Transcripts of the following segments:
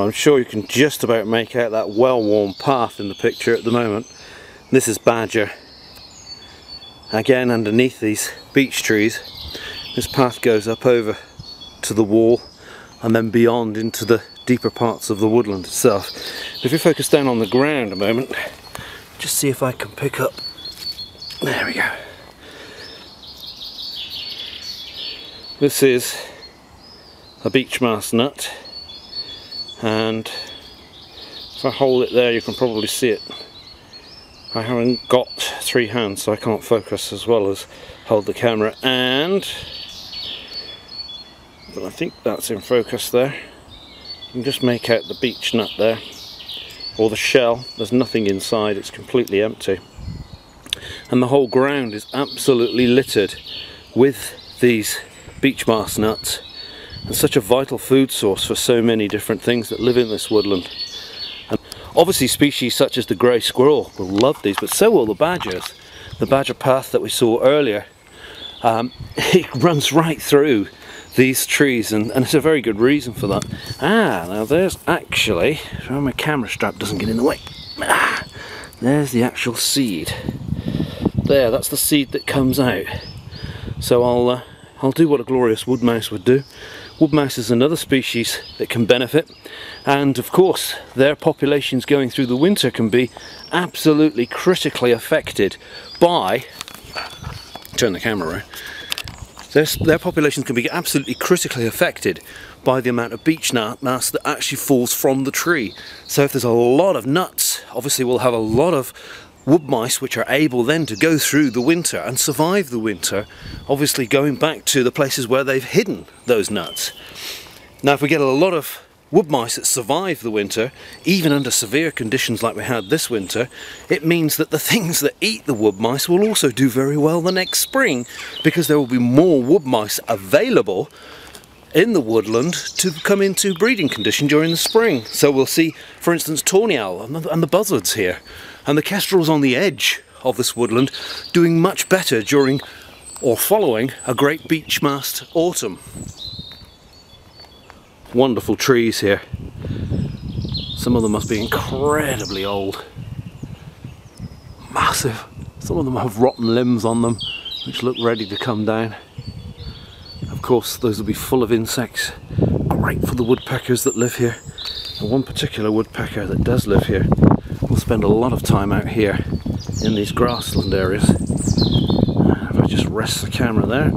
I'm sure you can just about make out that well-worn path in the picture at the moment. This is badger. Again, underneath these beech trees, this path goes up over to the wall and then beyond into the deeper parts of the woodland itself. If you focus down on the ground a moment, just see if I can pick up. There we go. This is a beech mast nut, and if I hold it there you can probably see it. I haven't got 3 hands so I can't focus as well as hold the camera, but I think that's in focus there. You can just make out the beech nut there, or the shell. There's nothing inside, it's completely empty. And the whole ground is absolutely littered with these beech mast nuts, and such a vital food source for so many different things that live in this woodland. And obviously species such as the grey squirrel will love these, but so will the badgers. The badger path that we saw earlier, it runs right through these trees, and it's a very good reason for that. Now there's actually, so my camera strap doesn't get in the way, there's the actual seed. There, that's the seed that comes out. So I'll do what a glorious wood mouse would do. Wood mouse is another species that can benefit, and of course their populations going through the winter can be absolutely critically affected by, turn the camera around, their populations can be absolutely critically affected by the amount of beech mast that actually falls from the tree. So if there's a lot of nuts, obviously we'll have a lot of wood mice which are able then to go through the winter and survive the winter, obviously going back to the places where they've hidden those nuts. Now if we get a lot of wood mice that survive the winter, even under severe conditions like we had this winter, it means that the things that eat the wood mice will also do very well the next spring, because there will be more wood mice available in the woodland to come into breeding condition during the spring. So we'll see, for instance, tawny owl and the buzzards here, and the kestrels on the edge of this woodland doing much better during or following a great beech mast autumn. Wonderful trees here. Some of them must be incredibly old. Massive. Some of them have rotten limbs on them which look ready to come down. Of course those will be full of insects, great for the woodpeckers that live here. And one particular woodpecker that does live here will spend a lot of time out here in these grassland areas. If I just rest the camera there,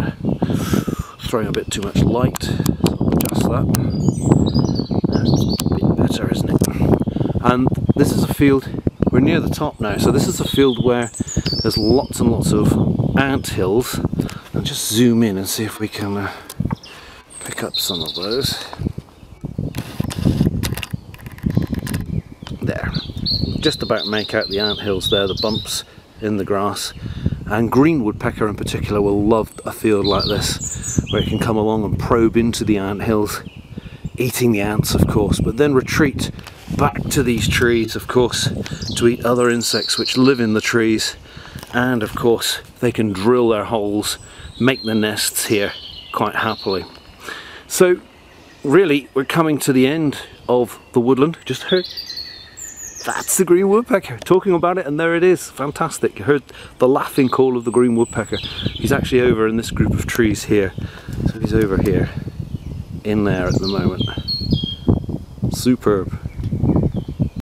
throwing a bit too much light, so I'll adjust that. That's a bit better, isn't it? And this is a field, we're near the top now, so this is a field where there's lots and lots of ant hills. I'll just zoom in and see if we can pick up some of those. There, just about make out the ant hills there, the bumps in the grass. And green woodpecker in particular will love a field like this, where it can come along and probe into the ant hills, eating the ants of course, but then retreat back to these trees of course to eat other insects which live in the trees. And of course they can drill their holes, make the nests here quite happily. So really we're coming to the end of the woodland. Just heard, that's the green woodpecker, talking about it, and there it is, fantastic. You heard the laughing call of the green woodpecker. He's actually over in this group of trees here, so he's over here in there at the moment. Superb.